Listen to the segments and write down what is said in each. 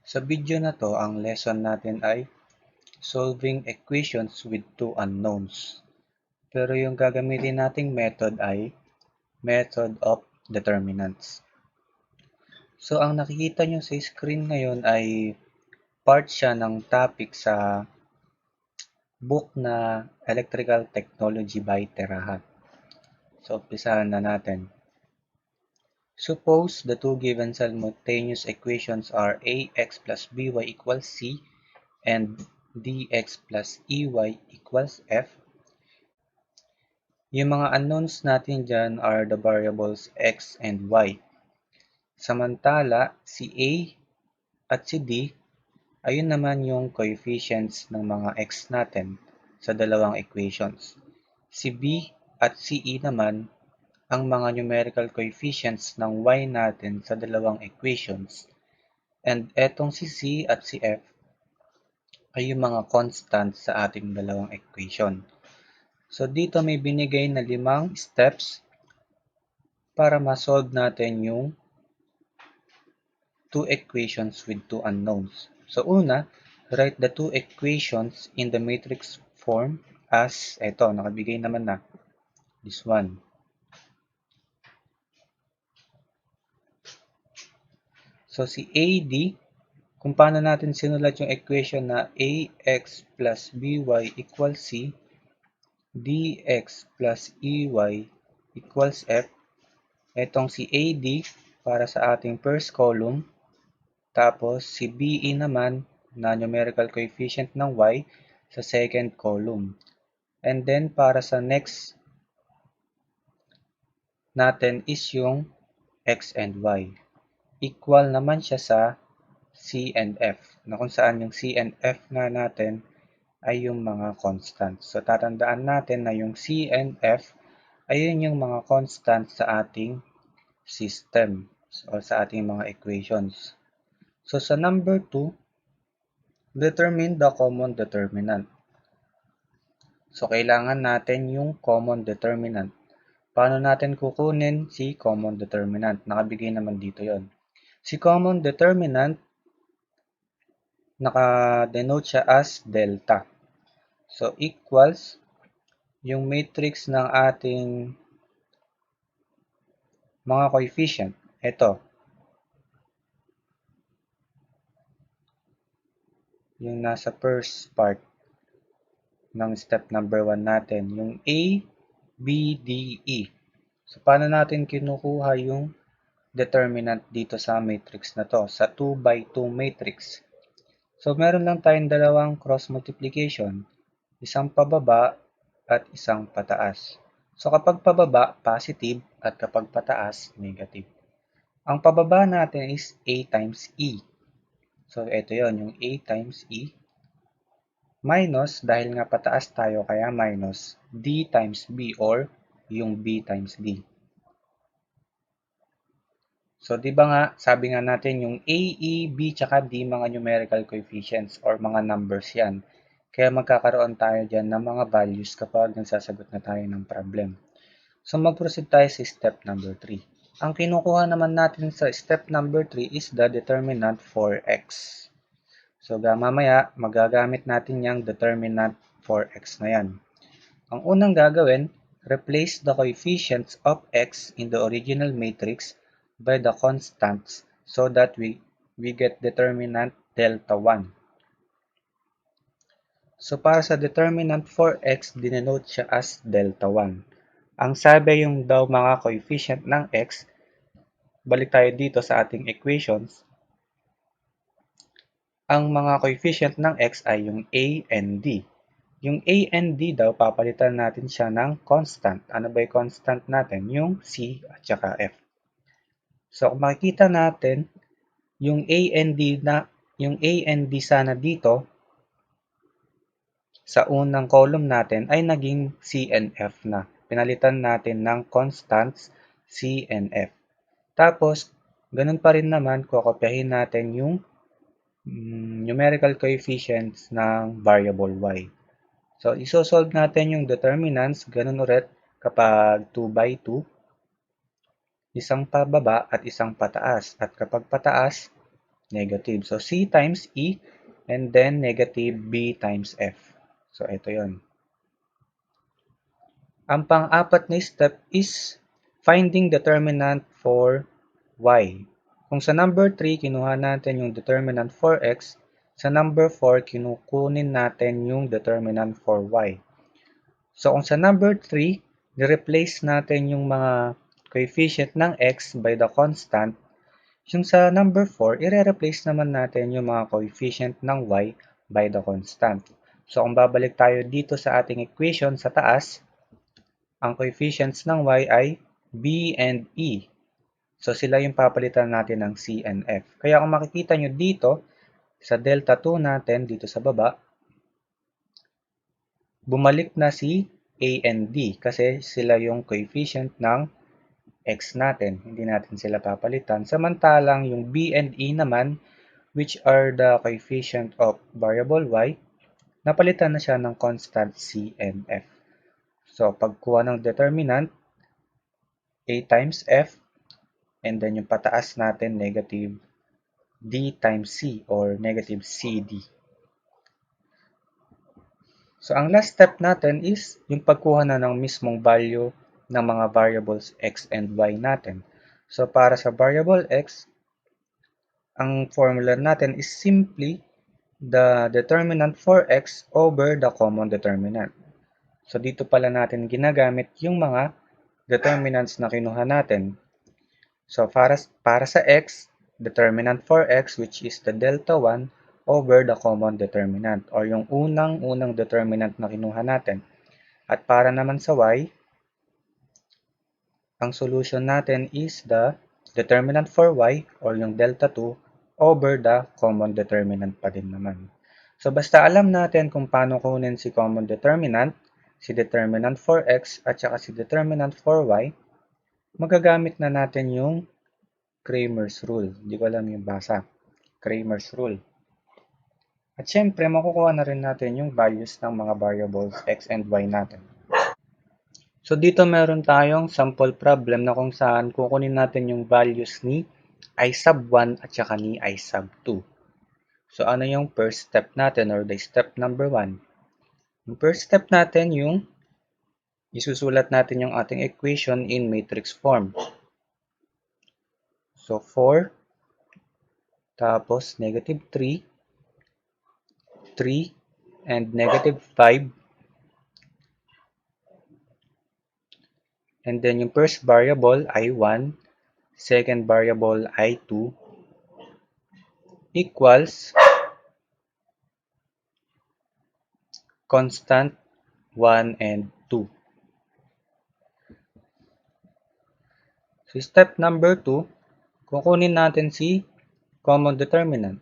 Sa video na to, ang lesson natin ay solving equations with two unknowns. Pero yung gagamitin nating method ay method of determinants. So ang nakikita nyo sa screen ngayon ay part siya ng topic sa book na Electrical Technology by Terahat. So umpisahan na natin. Suppose the two given simultaneous equations are ax plus by equals c and dx plus ey equals f. Yung mga unknowns natin dyan are the variables x and y. Samantala, si a at si d, ayun naman yung coefficients ng mga x natin sa dalawang equations. Si b at si e naman ang mga numerical coefficients ng y natin sa dalawang equations. And etong si c at si f ay yung mga constants sa ating dalawang equation. So dito may binigay na 5 steps para ma-solve natin yung two equations with two unknowns. So una, write the two equations in the matrix form as, eto, nakabigay naman na, this one. So si AD, kung paano natin sinulat yung equation na ax plus by equals c, dx plus ey equals f, etong si AD para sa ating first column, tapos si BE naman na numerical coefficient ng y sa second column. And then para sa next natin is yung x and y. Equal naman siya sa c and f, na kung saan yung c and f nga natin ay yung mga constants. So tatandaan natin na yung c and f ayun yung mga constants sa ating system o sa ating mga equations. So sa number 2, determine the common determinant. So kailangan natin yung common determinant. Paano natin kukunin si common determinant? Nakabigay naman dito yon. Si common determinant, naka-denote siya as delta. So, equals yung matrix ng ating mga coefficient. Ito. Yung nasa first part ng step number 1 natin. Yung A, B, D, E. So, paano natin kinukuha yung determinant dito sa matrix na to? Sa 2 by 2 matrix. So, meron lang tayong dalawang cross multiplication. Isang pababa at isang pataas. So, kapag pababa, positive at kapag pataas, negative. Ang pababa natin is A times E. So, ito yon yung A times E. Minus, dahil nga pataas tayo, kaya minus, D times B or yung B times D. So, di ba nga, sabi nga natin yung A, E, B, tsaka D, mga numerical coefficients or mga numbers yan. Kaya magkakaroon tayo dyan ng mga values kapag nagsasagot na tayo ng problem. So, mag-proceed tayo sa step number 3. Ang kinukuha naman natin sa step number 3 is the determinant for x. So, mamaya, magagamit natin yung determinant for x na yan. Ang unang gagawin, replace the coefficients of x in the original matrix by the constants so that we get determinant delta 1. So, para sa determinant for x, dinenote siya as delta 1. Ang sabi yung daw mga coefficient ng x, balik tayo dito sa ating equations, ang mga coefficient ng x ay yung a and d. Yung a and d daw, papalitan natin siya ng constant. Ano ba yung constant natin? Yung c at saka f. So, kung makikita natin, yung A and D sana dito, sa unang column natin ay naging C and F na. Pinalitan natin ng constants C and F. Tapos, ganun pa rin naman, kokopyahin natin yung numerical coefficients ng variable y. So, isosolve natin yung determinants, ganun ulit kapag 2 by 2. Isang pababa at isang pataas. At kapag pataas, negative. So, C times E and then negative B times F. So, ito yon. Ang pang-apat na step is finding determinant for Y. Kung sa number 3, kinuha natin yung determinant for X, sa number 4, kinukunin natin yung determinant for Y. So, kung sa number 3, ni-replace natin yung mga coefficient ng X by the constant, yung sa number 4, i-replace naman natin yung mga coefficient ng Y by the constant. So, kung babalik tayo dito sa ating equation sa taas, ang coefficients ng Y ay B and E. So, sila yung papalitan natin ng C and F. Kaya kung makikita nyo dito, sa delta 2 natin, dito sa baba, bumalik na si A and D kasi sila yung coefficient ng X natin. Hindi natin sila papalitan. Samantalang yung B and E naman, which are the coefficient of variable Y, napalitan na siya ng constant C and F. So, pagkuha ng determinant, A times F, and then yung pataas natin, negative D times C or negative CD. So, ang last step natin is yung pagkuha na ng mismong value ng mga variables x and y natin. So, para sa variable x, ang formula natin is simply the determinant for x over the common determinant. So, dito pala natin ginagamit yung mga determinants na kinuha natin. So, para sa x, determinant for x, which is the delta 1 over the common determinant or yung unang determinant na kinuha natin. At para naman sa y, ang solution natin is the determinant for y or yung delta 2 over the common determinant pa din naman. So basta alam natin kung paano kunin si common determinant, si determinant for x at saka si determinant for y, magagamit na natin yung Cramer's rule. Hindi ko alam yung basa. Cramer's rule. At syempre, makukuha na rin natin yung values ng mga variables x and y natin. So dito meron tayong sample problem na kung saan kukunin natin yung values ni I sub 1 at saka ni I sub 2. So ano yung first step natin or the step number 1? Yung first step natin yung isusulat natin yung ating equation in matrix form. So 4, tapos negative 3, 3, and negative 5. And then yung first variable ay 1, second variable ay 2, equals constant 1 and 2. So step number 2, kukunin natin si common determinant.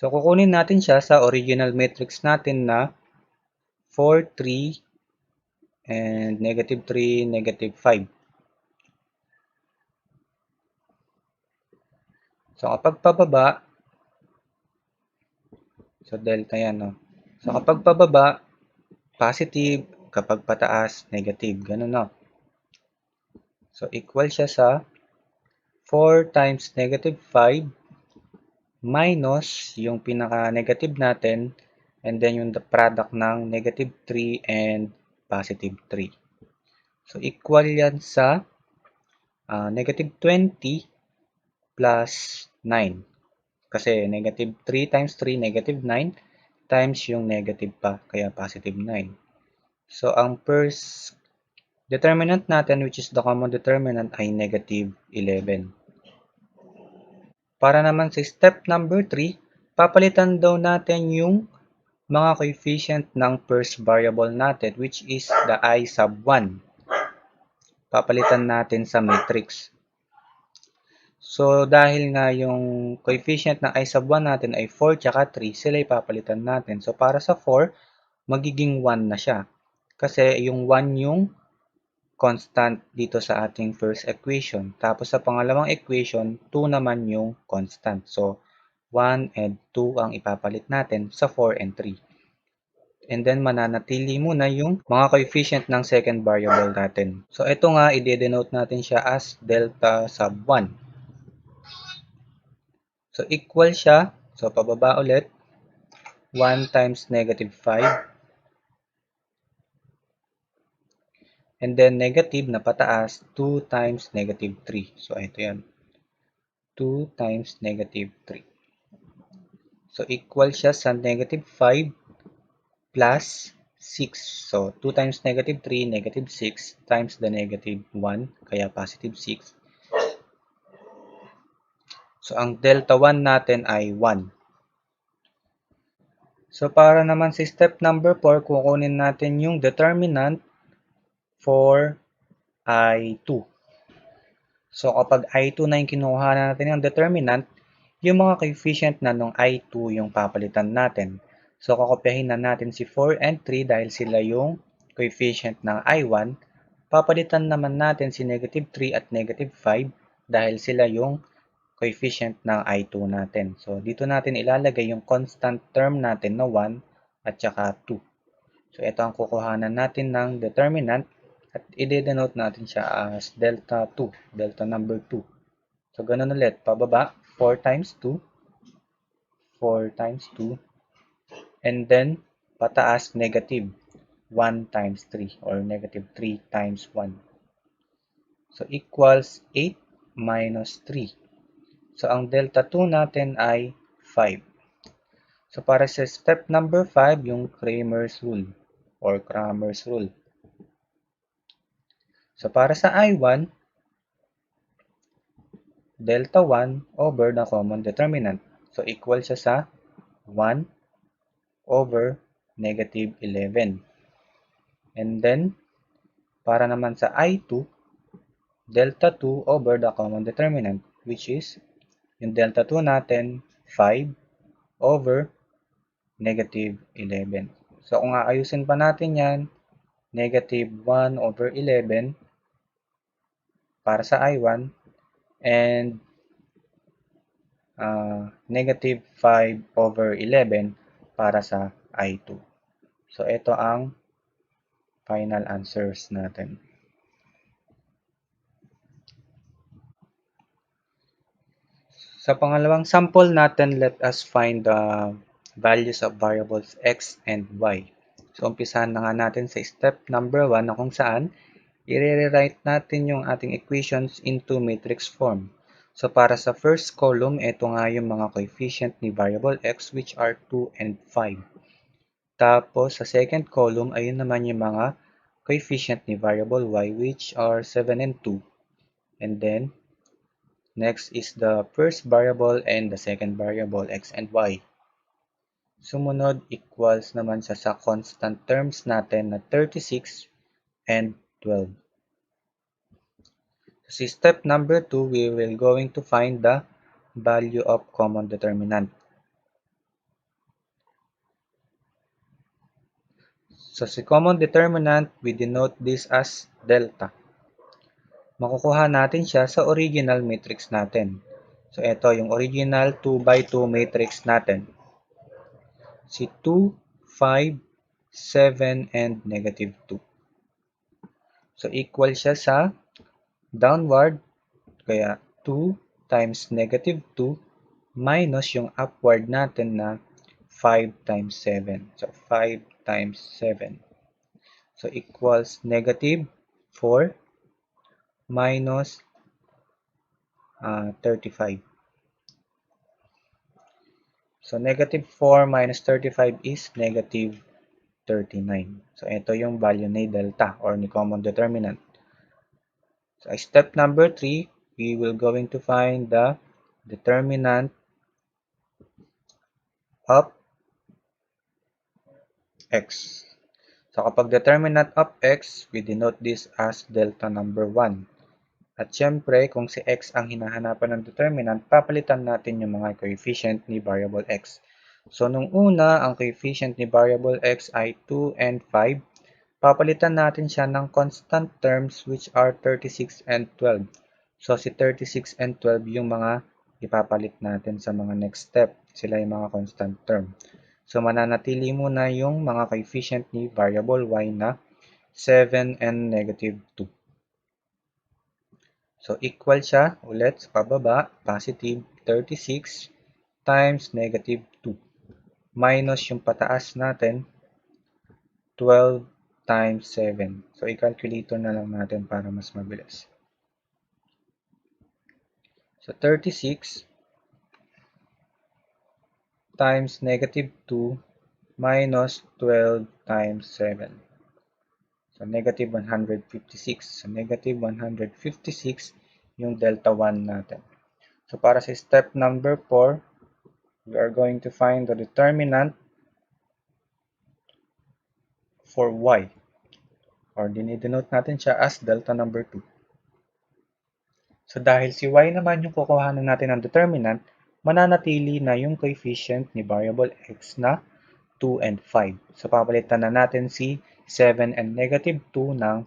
So kukunin natin siya sa original matrix natin na 4, 3, and negative 3, negative 5. So kapag pababa, so delta yan, no? So kapag pababa, positive, kapag pataas, negative. Ganun, no? So equal siya sa 4 times negative 5 minus yung pinaka-negative natin and then yung the product ng negative 3 and positive 3. So equal yan sa negative 20 plus 9. Kasi negative 3 times 3, negative 9 times yung negative pa, kaya positive 9. So ang first determinant natin, which is the common determinant, ay negative 11. Para naman sa step number 3, papalitan daw natin yung mga coefficient ng first variable natin, which is the I sub 1. Papalitan natin sa matrix. So, dahil nga yung coefficient ng I sub 1 natin ay 4 tsaka 3, sila ipapalitan natin. So, para sa 4, magiging 1 na siya. Kasi yung 1 yung constant dito sa ating first equation. Tapos sa pangalawang equation, 2 naman yung constant. So, 1 and 2 ang ipapalit natin sa 4 and 3. And then, mananatili muna yung mga coefficient ng second variable natin. So, ito nga, i-denote natin siya as delta sub 1. So, equal siya. So, pababa ulit. 1 times negative 5. And then, negative na pataas, 2 times negative 3. So, ito yan. 2 times negative 3. So, equal siya sa negative 5 plus 6. So, 2 times negative 3, negative 6 times the negative 1, kaya positive 6. So, ang delta 1 natin ay 1. So, para naman sa step number 4, kukunin natin yung determinant for I2. So, kapag I2 na yung kinuha natin yung determinant, yung mga coefficient na nung I2 yung papalitan natin. So, kakopyahin na natin si 4 and 3 dahil sila yung coefficient ng I1. Papalitan naman natin si negative 3 at negative 5 dahil sila yung coefficient ng I2 natin. So, dito natin ilalagay yung constant term natin na 1 at saka 2. So, ito ang kukuhanan natin ng determinant at i-denote natin siya as delta 2, delta number 2. So, ganun ulit, pababa, 4 times 2, 4 times 2, and then, pataas, negative, 1 times 3, or negative 3 times 1. So, equals 8 minus 3. So, ang delta 2 natin ay 5. So, para sa step number 5, yung Cramer's rule or Cramer's rule. So, para sa I1, delta 1 over the common determinant. So, equal siya sa 1 over negative 11. And then, para naman sa I2, delta 2 over the common determinant, which is, yung delta 2 natin, 5 over negative 11. So, kung aayusin pa natin yan, negative 1 over 11 para sa I1 and negative 5 over 11 para sa I2. So, ito ang final answers natin. Sa pangalawang sample natin, let us find the values of variables x and y. So, umpisahan na nga natin sa step number 1 na kung saan i-rewrite natin yung ating equations into matrix form. So, para sa first column, ito nga yung mga coefficient ni variable x which are 2 and 5. Tapos, sa second column, ayun naman yung mga coefficient ni variable y which are 7 and 2. And then, next is the first variable and the second variable x and y. Sumunod, equals naman siya sa constant terms natin na 36 and 12. So, step number 2, we will going to find the value of common determinant. So, si common determinant, we denote this as delta. Makukuha natin siya sa original matrix natin. So, ito yung original 2 by 2 matrix natin. Si 2, 5, 7, and negative 2. So, equal siya sa downward, kaya 2 times negative 2 minus yung upward natin na 5 times 7. So, 5 times 7. So, equals negative 4 minus 35. So, negative 4 minus 35 is negative 39. So, ito yung value ni delta or ni common determinant. So, step number 3, we will going to find the determinant of x. So, kapag determinant of x, we denote this as delta number 1. At syempre, kung si x ang hinahanapan ng determinant, papalitan natin yung mga coefficient ni variable x. So, nung una, ang coefficient ni variable x ay 2 and 5. Papalitan natin siya ng constant terms which are 36 and 12. So, si 36 and 12 yung mga ipapalit natin sa mga next step. Sila yung mga constant term. So, mananatili muna yung mga coefficient ni variable y na 7 and negative 2. So, equal siya ulit sa pababa, positive 36 times negative 2 minus yung pataas natin, 12 times 7. So, i-calculator na lang natin para mas mabilis. So, 36 times negative 2 minus 12 times 7. So, negative 156. So, negative 156 yung delta 1 natin. So, para sa step number 4, we are going to find the determinant for y. Or dinidenote natin siya as delta number 2. So, dahil si y naman yung kukuhanan natin ng determinant, mananatili na yung coefficient ni variable x na 2 and 5. So, papalitan na natin si 7 and negative 2 ng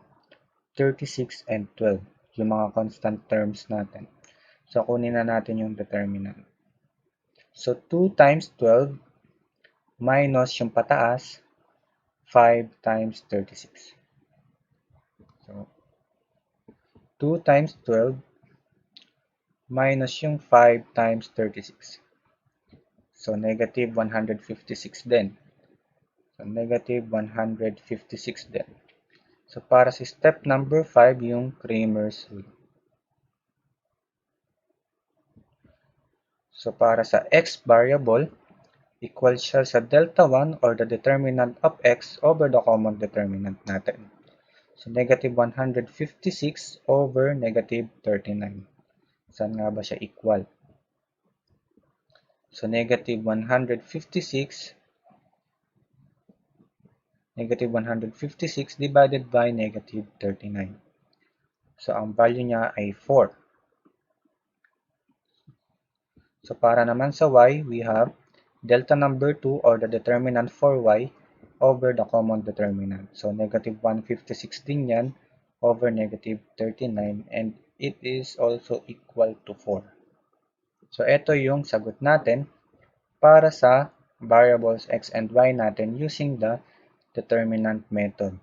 36 and 12, yung mga constant terms natin. So, kunin na natin yung determinant. So, 2 times 12 minus yung pataas, 5 times 36. So, 2 times 12 minus yung 5 times 36. So, negative 156 din. So, negative 156 din. So, para sa step number 5, yung Cramer's rule. So, para sa x variable, equal siya sa delta 1 or the determinant of x over the common determinant natin. So, negative 156 over negative 39. Saan nga ba siya equal? So, negative 156 divided by negative 39. So, ang value niya ay 4. So, para naman sa y, we have delta number 2 or the determinant for y over the common determinant. So, negative 156 din yan over negative 39 and it is also equal to 4. So, ito yung sagot natin para sa variables x and y natin using the determinant method.